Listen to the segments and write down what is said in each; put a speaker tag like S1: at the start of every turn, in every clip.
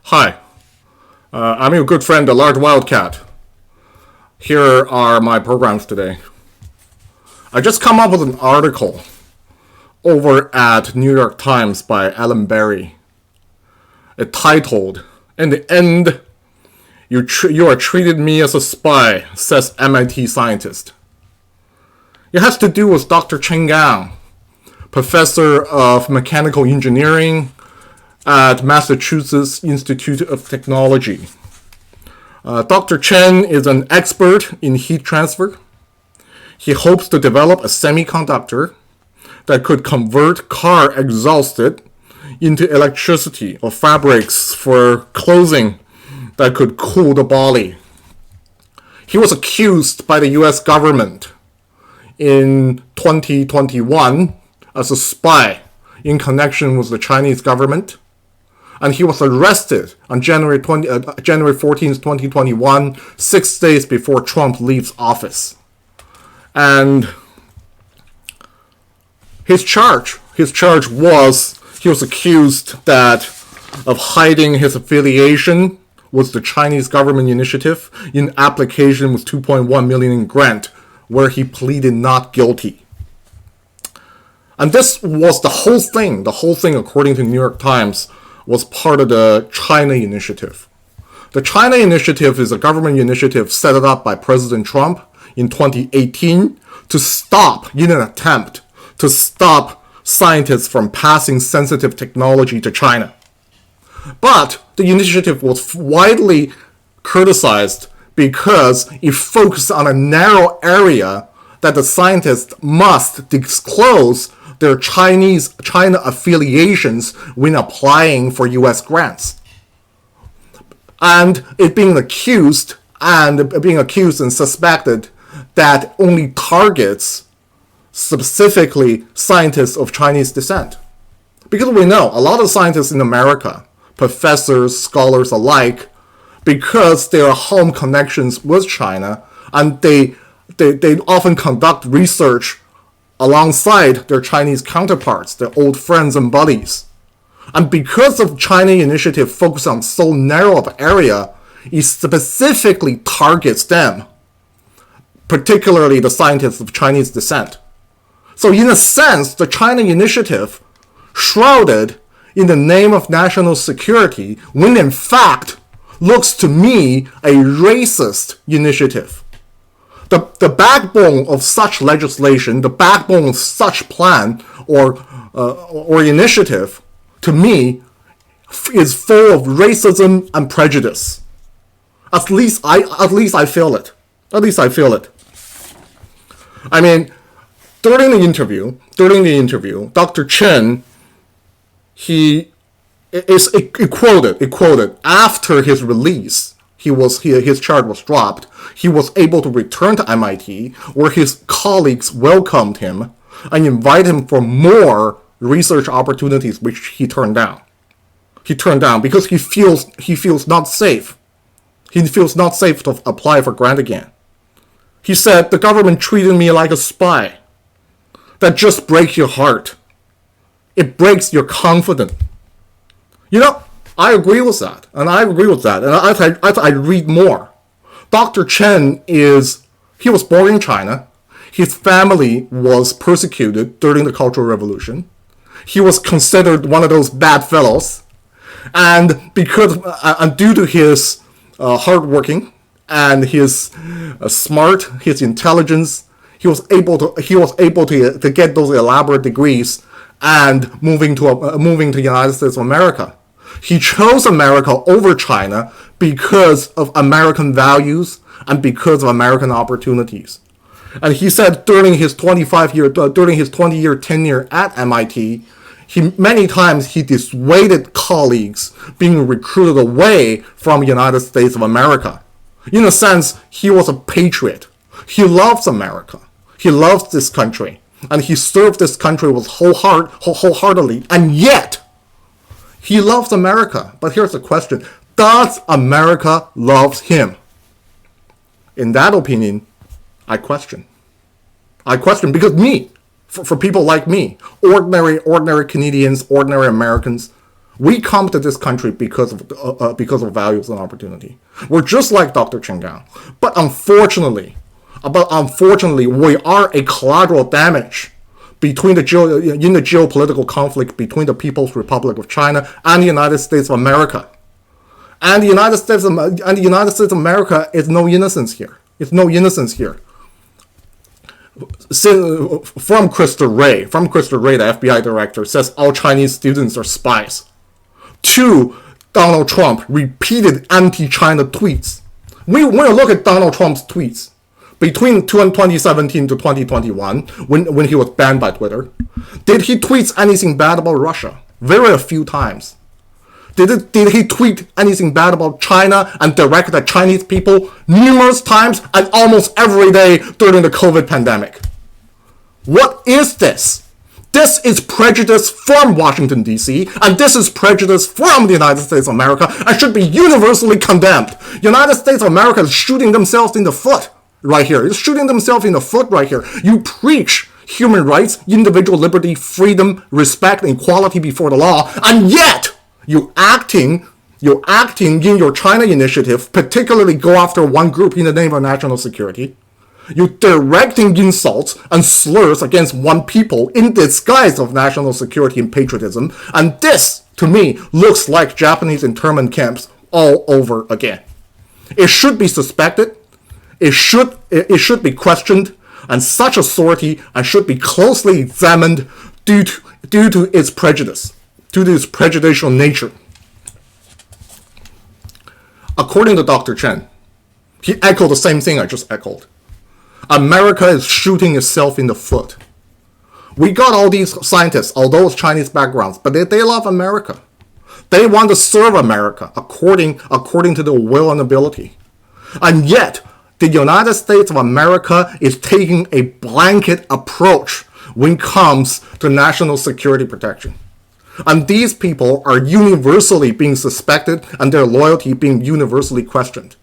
S1: Hi, I'm your good friend, the Large Wildcat. Here are my programs today. I just come up with an article over at New York Times by Alan Berry. It titled, "In the end, you are treated me as a spy," says MIT scientist. It has to do with Dr. Chen Gang, professor of mechanical engineering at Massachusetts Institute of Technology. Dr. Chen is an expert in heat transfer. He hopes to develop a semiconductor that could convert car exhaust into electricity or fabrics for clothing that could cool the body. He was accused by the US government in 2021 as a spy in connection with the Chinese government. And he was arrested on January 14th, 2021, 6 days before Trump leaves office. And his charge was, he was accused of hiding his affiliation with the Chinese government initiative in application with $2.1 million in grant, where he pleaded not guilty. And this was the whole thing according to the New York Times, was part of the China Initiative. The China Initiative is a government initiative set up by President Trump in 2018 to stop, in an attempt to stop scientists from passing sensitive technology to China. But the initiative was widely criticized because it focused on a narrow area that the scientists must disclose their China affiliations when applying for US grants. And it being accused and suspected that only targets specifically scientists of Chinese descent. Because we know a lot of scientists in America, professors, scholars alike, because there are home connections with China, and they often conduct research alongside their Chinese counterparts, their old friends and buddies. And because of China initiative focused on so narrow of area, it specifically targets them, particularly the scientists of Chinese descent. So in a sense, the China initiative shrouded in the name of national security, when in fact looks to me a racist initiative. The backbone of such legislation, the backbone of such plan or initiative, to me, is full of racism and prejudice. At least I feel it. I mean, during the interview, Dr. Chen, he quoted after his release. His charge was dropped. He was able to return to MIT, where his colleagues welcomed him and invited him for more research opportunities, which he turned down. He turned down because he feels not safe. He feels not safe to apply for grant again. He said, "The government treated me like a spy." That just breaks your heart. It breaks your confidence. You know, I agree with that, and I read more. Dr. Chen he was born in China. His family was persecuted during the Cultural Revolution. He was considered one of those bad fellows, and due to his hardworking and his his intelligence, he was able to get those elaborate degrees and moving to the United States of America. He chose America over China because of American values and because of American opportunities. And he said during his 20-year tenure at MIT, many times he dissuaded colleagues being recruited away from the United States of America. In a sense, he was a patriot. He loves America. He loves this country. And he served this country with wholeheartedly. And yet, he loves America. But here's the question. Does America love him? In that opinion, I question. Because for people like me, ordinary Canadians, ordinary Americans, We come to this country because of values and opportunity. We're just like Dr. Chen Gang. But unfortunately, we are a collateral damage in the geopolitical conflict between the People's Republic of China and the United States of America. And the United States of America is no innocence here. It's no innocence here. From Christopher Wray, the FBI director, says all Chinese students are spies, to Donald Trump repeated anti-China tweets. When we look at Donald Trump's tweets between 2017 to 2021, when he was banned by Twitter, did he tweet anything bad about Russia? Very few times. Did he tweet anything bad about China and direct at Chinese people? Numerous times and almost every day during the COVID pandemic. What is this? This is prejudice from Washington, D.C., and this is prejudice from the United States of America and should be universally condemned. United States of America is shooting themselves in the foot right here. It's shooting themselves in the foot right here. You preach human rights, individual liberty, freedom, respect, and equality before the law, and yet you're acting in your China initiative, particularly go after one group in the name of national security. You're directing insults and slurs against one people in disguise of national security and patriotism. And this, to me, looks like Japanese internment camps all over again. It should be suspected. It should be questioned, and such authority should be closely examined due to its prejudice, due to its prejudicial nature. According to Dr. Chen, he echoed the same thing I just echoed. America is shooting itself in the foot. We got all these scientists, although it's Chinese backgrounds, but they love America. They want to serve America according to their will and ability. And yet, the United States of America is taking a blanket approach when it comes to national security protection. And these people are universally being suspected and their loyalty being universally questioned.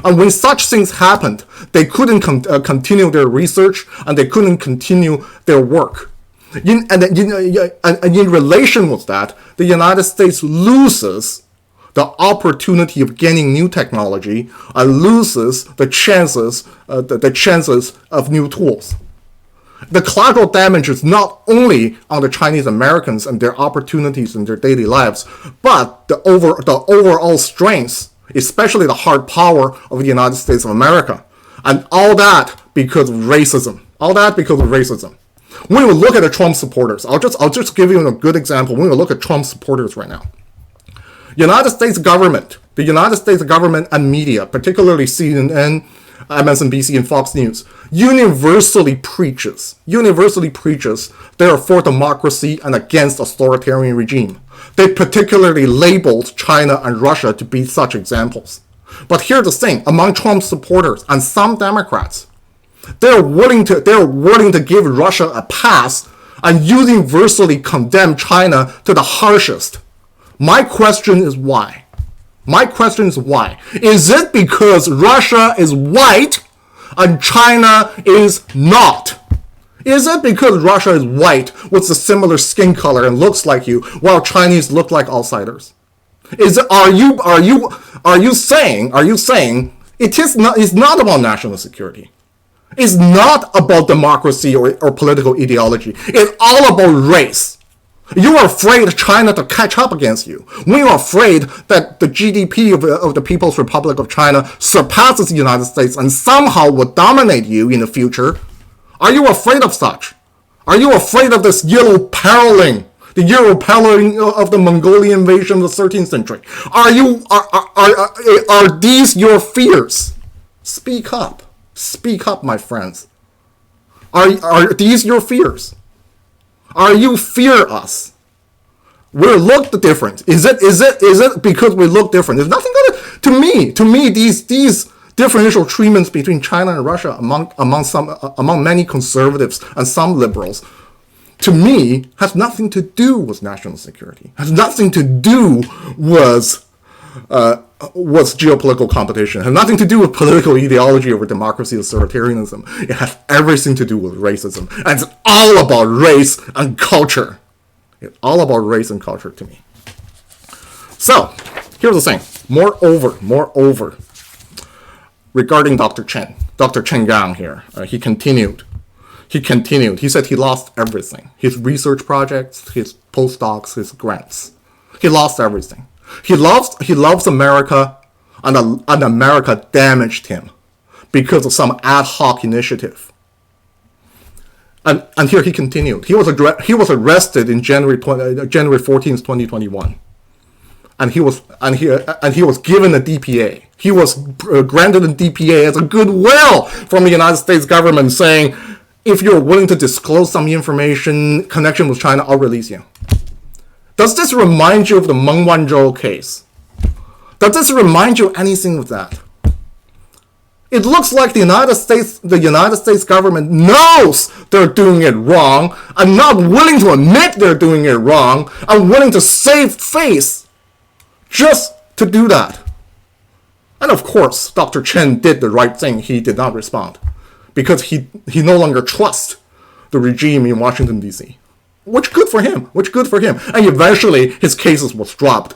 S1: And when such things happened, they couldn't continue their research and they couldn't continue their work. In relation with that, the United States loses the opportunity of gaining new technology and loses the chances of new tools. The collateral damage is not only on the Chinese Americans and their opportunities in their daily lives, but the overall strengths, especially the hard power of the United States of America. And all that because of racism. When we look at the Trump supporters, I'll just give you a good example. When we look at Trump supporters right now, the United States government and media, particularly CNN, MSNBC, and Fox News, universally preaches they are for democracy and against authoritarian regime. They particularly labeled China and Russia to be such examples. But here's the thing, among Trump's supporters and some Democrats, they're willing to give Russia a pass and universally condemn China to the harshest. My question is why? Is it because Russia is white and China is not? Is it because Russia is white with a similar skin color and looks like you, while Chinese look like outsiders? Are you saying it's not about national security? It's not about democracy or political ideology. It's all about race. You are afraid China to catch up against you. When you are afraid that the GDP of the People's Republic of China surpasses the United States and somehow will dominate you in the future, are you afraid of such? Are you afraid of this yellow paneling? The Euro paneling of the Mongolian invasion of the 13th century? Are these your fears? Speak up. Speak up, my friends. Are these your fears? Are you fear us? We look different. Is it because we look different? There's nothing to me these differential treatments between China and Russia among many conservatives and some liberals, to me, has nothing to do with national security. Has nothing to do with geopolitical competition. Has nothing to do with political ideology over democracy or authoritarianism. It has everything to do with racism. And it's all about race and culture. It's all about race and culture to me. So, here's the thing. Moreover, regarding Dr. Chen Gang here, he continued. He said he lost everything. His research projects, his postdocs, his grants. He lost everything. He loves America, and America damaged him because of some ad hoc initiative. And here he continued. He was arrested in January 14th, 2021. And he was given a DPA. He was granted a DPA as a goodwill from the United States government, saying, if you're willing to disclose some information in connection with China, I'll release you. Does this remind you of the Meng Wanzhou case? Does this remind you anything of that? It looks like the United States government knows they're doing it wrong and not willing to admit they're doing it wrong and willing to save face just to do that. And of course, Dr. Chen did the right thing. He did not respond because he no longer trusts the regime in Washington, D.C. Which good for him. And eventually, his cases was dropped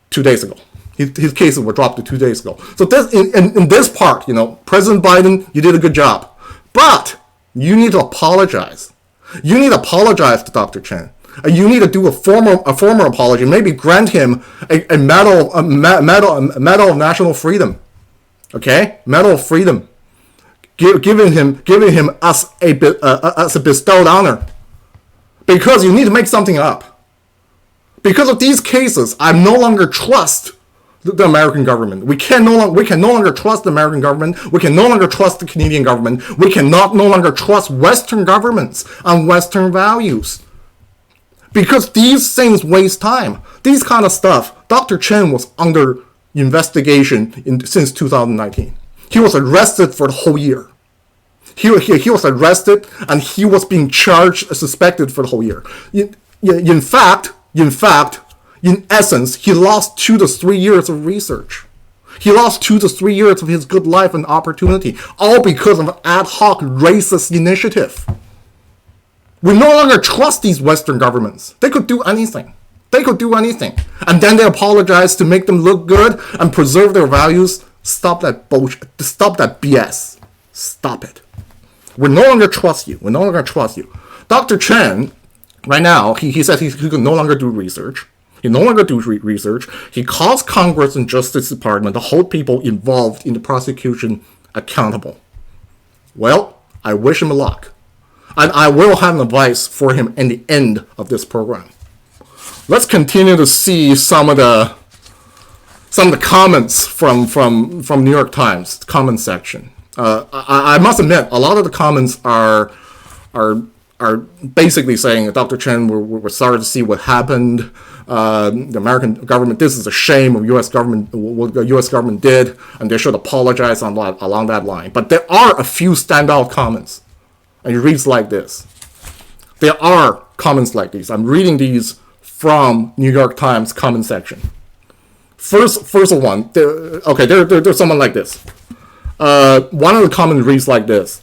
S1: 2 days ago. His cases were dropped 2 days ago. So this, in this part, President Biden, you did a good job. But you need to apologize. You need to apologize to Dr. Chen. You need to do a formal apology. Maybe grant him a medal of national freedom. Okay, medal of freedom, giving him as a bestowed honor. Because you need to make something up. Because of these cases, I no longer trust the American government. We can no longer trust the American government. We can no longer trust the Canadian government. We cannot no longer trust Western governments and Western values. Because these things waste time. These kind of stuff. Dr. Chen was under investigation since 2019. He was arrested for the whole year. He was arrested and he was being charged, suspected for the whole year. In fact, in essence, he lost 2 to 3 years of research. He lost 2 to 3 years of his good life and opportunity, all because of an ad hoc racist initiative. We no longer trust these Western governments. They could do anything. And then they apologize to make them look good and preserve their values. Stop that bullshit. Stop that BS. Stop it. We no longer trust you. Dr. Chen, right now, he said he could no longer do research. He calls Congress and Justice Department to hold people involved in the prosecution accountable. Well, I wish him luck. And I will have an advice for him in the end of this program. Let's continue to see some of the comments from New York Times comment section. I must admit, a lot of the comments are basically saying that Dr. Chen, we're sorry to see what happened. The American government, this is a shame of U.S. government, what the U.S. government did, and they should apologize along that line. But there are a few standout comments, and it reads like this. There are comments like these. I'm reading these from New York Times comment section. First one. There's someone like this. One of the comments reads like this.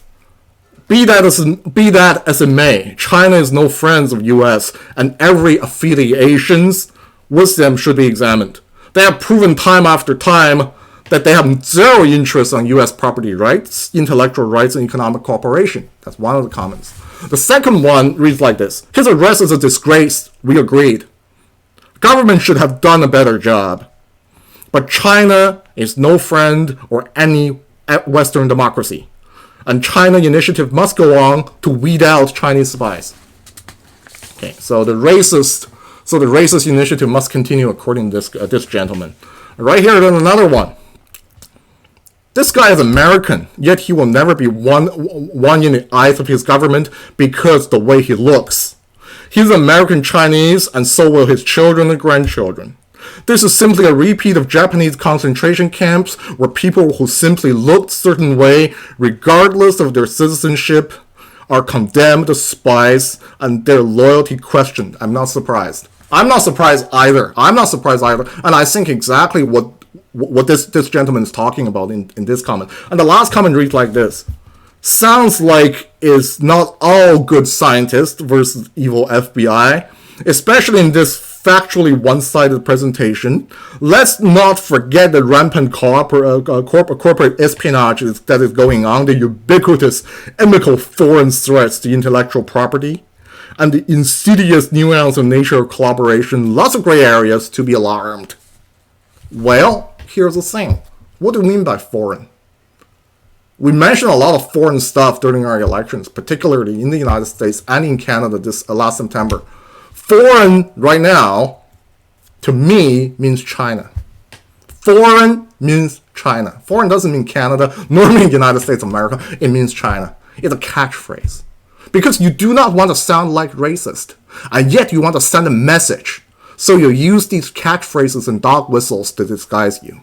S1: Be that as it may, China is no friend of U.S. and every affiliations with them should be examined. They have proven time after time that they have zero interest on U.S. property rights, intellectual rights, and economic cooperation. That's one of the comments. The second one reads like this. His arrest is a disgrace. We agreed. Government should have done a better job. But China is no friend or any Western democracy. And China initiative must go on to weed out Chinese spies. Okay, so the racist initiative must continue according to this gentleman. Right here, then another one. This guy is American, yet he will never be one in the eyes of his government because the way he looks. He's American Chinese, and so will his children and grandchildren. This is simply a repeat of Japanese concentration camps where people who simply looked a certain way, regardless of their citizenship, are condemned as spies and their loyalty questioned. I'm not surprised. I'm not surprised either. And I think exactly what this gentleman is talking about in this comment. And the last comment reads like this. Sounds like it's not all good scientists versus evil FBI, especially in this factually one-sided presentation. Let's not forget the rampant corporate espionage that is going on, the ubiquitous inimical foreign threats to intellectual property, and the insidious nuance and nature of collaboration. Lots of gray areas to be alarmed. Well, here's the thing. What do we mean by foreign? We mentioned a lot of foreign stuff during our elections, particularly in the United States and in Canada last September. Foreign, right now, to me, means China. Foreign means China. Foreign doesn't mean Canada, nor mean the United States of America. It means China. It's a catchphrase. Because you do not want to sound like racist, and yet you want to send a message. So you use these catchphrases and dog whistles to disguise you.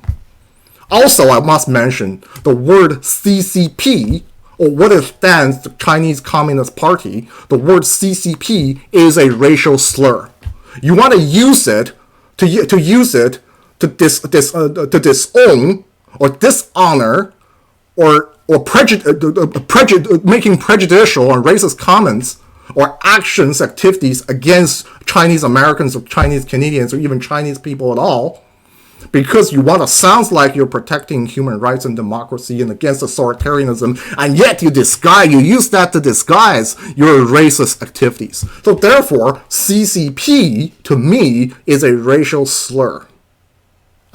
S1: Also, I must mention the word CCP, or what it stands, the Chinese Communist Party. The word CCP is a racial slur. You want to use it to disown or dishonor or making prejudicial or racist comments or actions, activities against Chinese Americans or Chinese Canadians or even Chinese people at all, because you want to sound like you're protecting human rights and democracy and against authoritarianism, and yet you use that to disguise your racist activities. So therefore, CCP, to me, is a racial slur.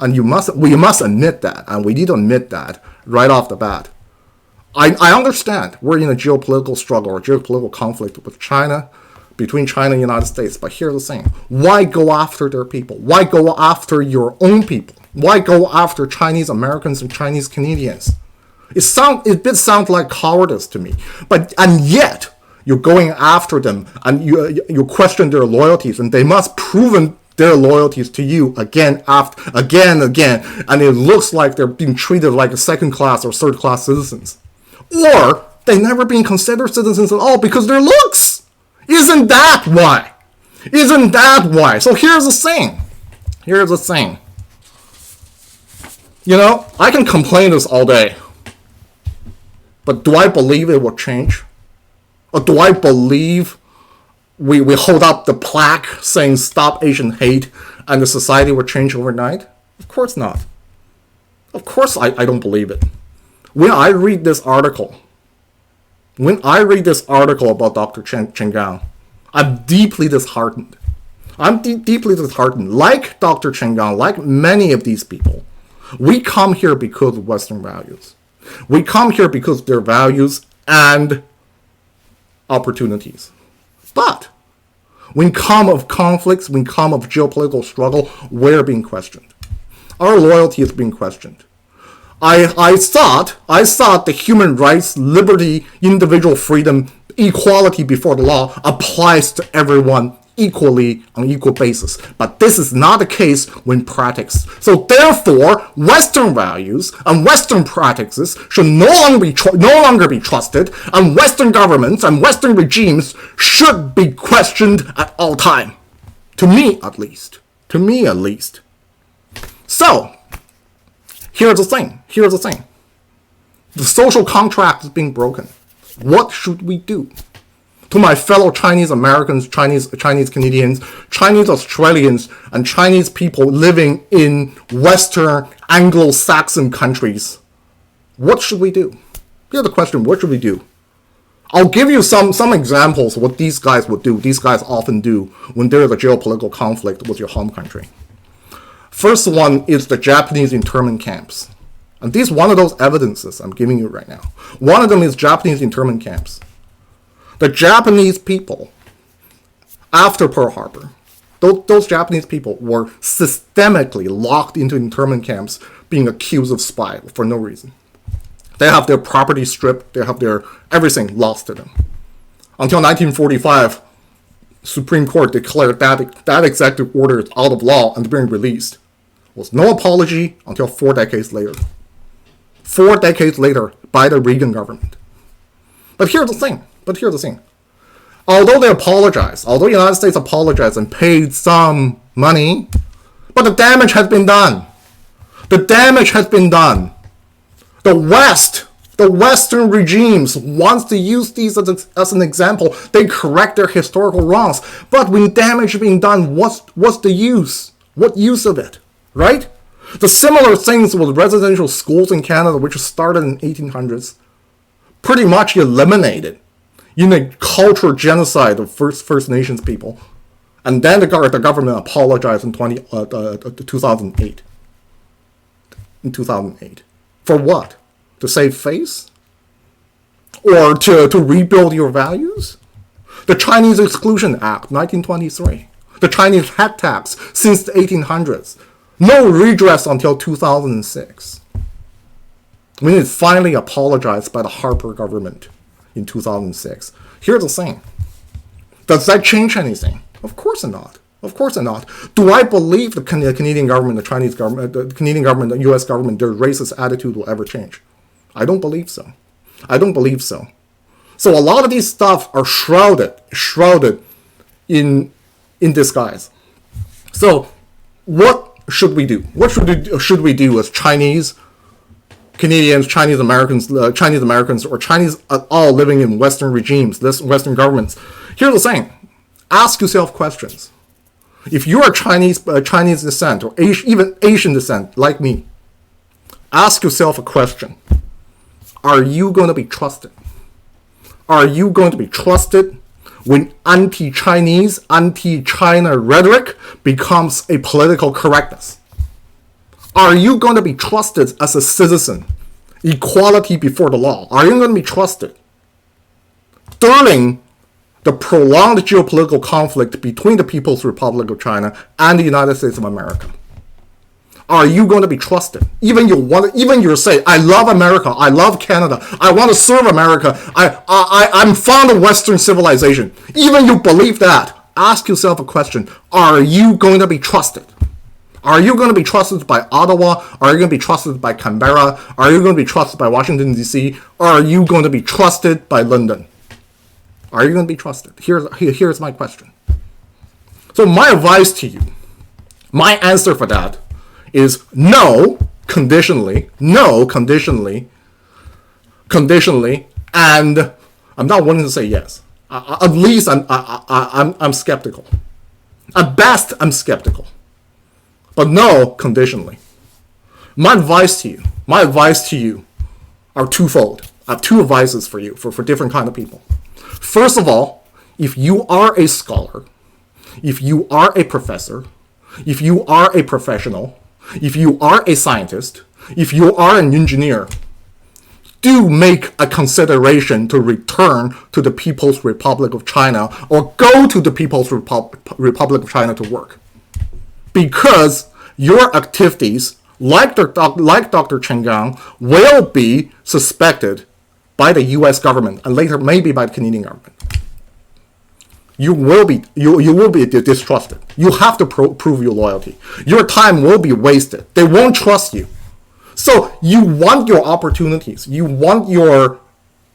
S1: And we must admit that, and we need to admit that right off the bat. I understand we're in a geopolitical struggle or geopolitical conflict with China, between China and the United States. But here's the thing. Why go after their people? Why go after your own people? Why go after Chinese Americans and Chinese Canadians? It sounds like cowardice to me. And yet, you're going after them and you question their loyalties, and they must prove their loyalties to you again, and it looks like they're being treated like second-class or third-class citizens. Or they've never been considered citizens at all because their looks. Isn't that why? So here's the thing. You know, I can complain this all day. But do I believe it will change? Or do I believe we hold up the plaque saying stop Asian hate and the society will change overnight? Of course not. Of course I don't believe it. When I read this article about Dr. Chen Gang, I'm deeply disheartened. Like Dr. Chen Gang, like many of these people, we come here because of Western values. We come here because of their values and opportunities. But when come of conflicts, when come of geopolitical struggle, we're being questioned. Our loyalty is being questioned. I thought the human rights, liberty, individual freedom, equality before the law applies to everyone equally on equal basis. But this is not the case when practiced. So therefore, Western values and Western practices should no longer be trusted, and Western governments and Western regimes should be questioned at all time. To me, at least. So, here's the thing. The social contract is being broken. What should we do? To my fellow Chinese Americans, Chinese Canadians, Chinese Australians, and Chinese people living in Western Anglo-Saxon countries, what should we do? Here's the question, what should we do? I'll give you some examples of what these guys would do. These guys often do when there is a geopolitical conflict with your home country. First one is the Japanese internment camps. And this is one of those evidences I'm giving you right now. One of them is Japanese internment camps. The Japanese people, after Pearl Harbor, those Japanese people were systemically locked into internment camps being accused of spy for no reason. They have their property stripped, they have their everything lost to them. Until 1945, Supreme Court declared that executive order is out of law and being released. Was no apology until 4 decades later. 4 decades later by the Reagan government. But here's the thing. Although the United States apologized and paid some money, but the damage has been done. The The Western regimes wants to use these as an example. They correct their historical wrongs. But when damage is being done, what's the use? What use of it? Right? The similar things with residential schools in Canada, which started in 1800s, pretty much eliminated in a cultural genocide of First Nations people. And then the government apologized in 2008. In 2008. For what? To save face? Or to rebuild your values? The Chinese Exclusion Act, 1923. The Chinese head tax since the 1800s. No redress until 2006. When it finally apologized by the Harper government in 2006. Here's the thing. Does that change anything? Of course not. Of course not. Do I believe the Canadian government, the Chinese government, the Canadian government, the US government, their racist attitude will ever change? I don't believe so. I don't believe so. So a lot of these stuff are shrouded in disguise. So what should we do? What should we do as Chinese, Canadians, Chinese Americans, or Chinese at all living in Western regimes, Western governments? Here's the thing. Ask yourself questions. If you are Chinese descent or even Asian descent like me, ask yourself a question. Are you going to be trusted? Are you going to be trusted when anti-Chinese, anti-China rhetoric becomes a political correctness? Are you going to be trusted as a citizen? Equality before the law. Are you going to be trusted during the prolonged geopolitical conflict between the People's Republic of China and the United States of America? Are you going to be trusted? Even you say, I love America, I love Canada, I want to serve America, I'm fond of Western civilization. Even you believe that, ask yourself a question. Are you going to be trusted? Are you going to be trusted by Ottawa? Are you going to be trusted by Canberra? Are you going to be trusted by Washington, D.C.? Or are you going to be trusted by London? Are you going to be trusted? Here's my question. So my advice to you, my answer for that is no, conditionally, and I'm not willing to say yes. At least I'm skeptical. At best, I'm skeptical. But no, conditionally. My advice to you are twofold. I have two advices for you, for different kind of people. First of all, if you are a scholar, if you are a professor, if you are a professional, if you are a scientist, if you are an engineer, do make a consideration to return to the People's Republic of China or go to the People's Republic of China to work. Because your activities, like Dr. Chen Gang, will be suspected by the U.S. government and later maybe by the Canadian government. You will be distrusted. You have to prove your loyalty. Your time will be wasted. They won't trust you. So you want your opportunities. You want your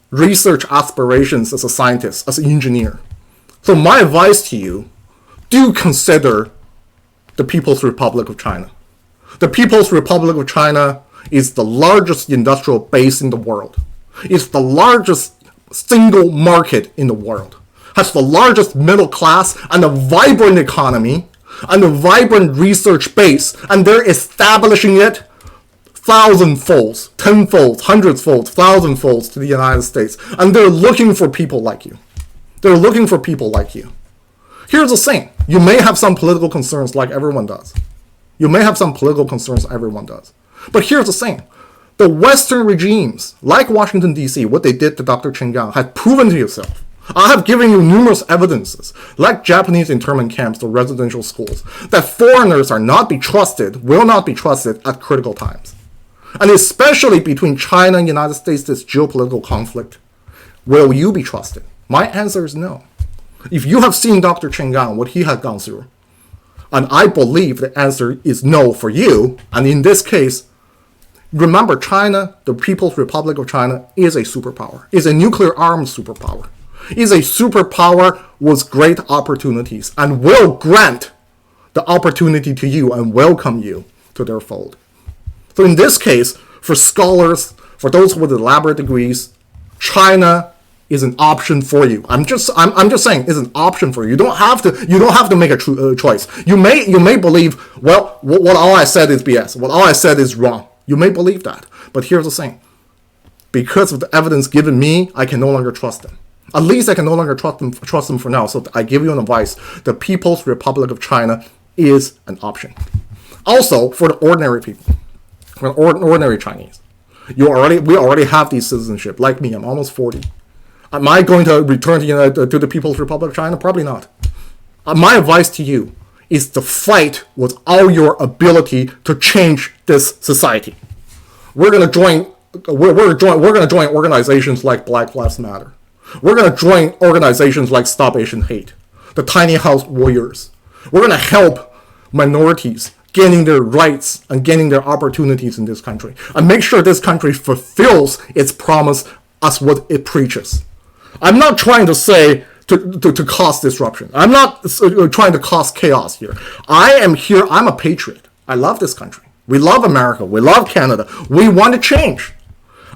S1: research aspirations as a scientist, as an engineer. So my advice to you, do consider the People's Republic of China. The People's Republic of China is the largest industrial base in the world. It's the largest single market in the world. Has the largest middle class and a vibrant economy and a vibrant research base. And they're establishing it thousandfolds, tenfolds, hundredsfolds, thousandfolds to the United States. And they're looking for people like you. They're looking for people like you. Here's the thing. You may have some political concerns like everyone does. You may have some political concerns everyone does. But here's the thing. The Western regimes, like Washington, D.C., what they did to Dr. Chen Gang, had proven to yourself. I have given you numerous evidences, like Japanese internment camps or residential schools, that foreigners are not be trusted, will not be trusted at critical times. And especially between China and the United States, this geopolitical conflict, will you be trusted? My answer is no. If you have seen Dr. Chen Gang, what he had gone through, and I believe the answer is no for you, and in this case, remember China, the People's Republic of China, is a superpower, is a nuclear armed superpower, is a superpower with great opportunities, and will grant the opportunity to you and welcome you to their fold. So in this case, for scholars, For those with elaborate degrees, China is an option for you. I'm just saying it's an option for you. You don't have to make a choice. You may believe, well, what all I said is BS. What all I said is wrong. You may believe that. But here's the thing. Because of the evidence given me, I can no longer trust them. At least I can no longer trust them for now. So I give you an advice. The People's Republic of China is an option. Also, for the ordinary people, for the ordinary Chinese, we already have these citizenship. Like me, I'm almost 40. Am I going to return to the People's Republic of China? Probably not. My advice to you is to fight with all your ability to change this society. We're going to join. We're going to join organizations like Black Lives Matter. We're going to join organizations like Stop Asian Hate, the Tiny House Warriors. We're going to help minorities gaining their rights and gaining their opportunities in this country, and make sure this country fulfills its promise as what it preaches. I'm not trying to say to cause disruption. I'm not trying to cause chaos here. I am here. I'm a patriot. I love this country. We love America. We love Canada. We want to change.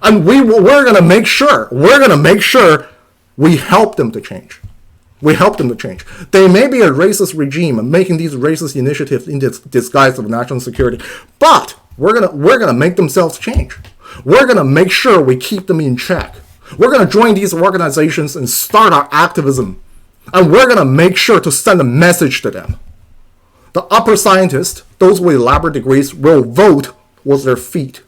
S1: And we're going to make sure. We're going to make sure we help them to change. We help them to change. They may be a racist regime and making these racist initiatives in this disguise of national security, but we're gonna make themselves change. We're gonna make sure we keep them in check. We're gonna join these organizations and start our activism, and we're gonna make sure to send a message to them. The upper scientists, those with elaborate degrees, will vote with their feet,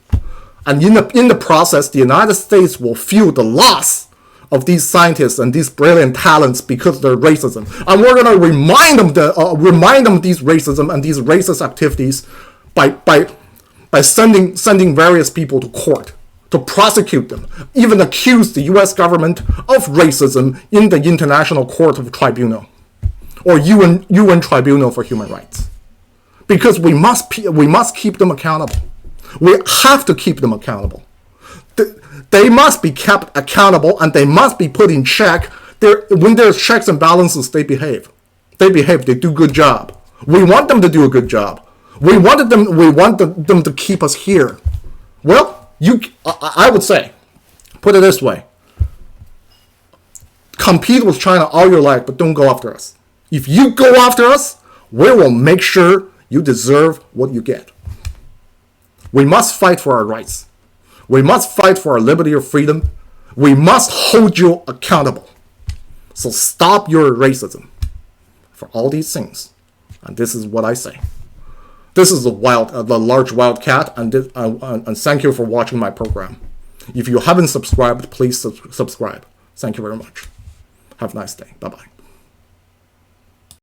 S1: and in the process, the United States will feel the loss of these scientists and these brilliant talents because of their racism, and we're gonna remind them of these racism and these racist activities by sending various people to court to prosecute them, even accuse the U.S. government of racism in the International Court of Tribunal or UN Tribunal for Human Rights, because we must keep them accountable. We have to keep them accountable. They must be kept accountable, and they must be put in check. When there's checks and balances, they behave. They do a good job. We want them to do a good job. We want them to keep us here. Well, I would say, put it this way: compete with China all your life, but don't go after us. If you go after us, we will make sure you deserve what you get. We must fight for our rights. We must fight for our liberty or freedom. We must hold you accountable. So stop your racism for all these things. And this is what I say. This is the large wildcat, and thank you for watching my program. If you haven't subscribed, please subscribe. Thank you very much. Have a nice day. Bye-bye.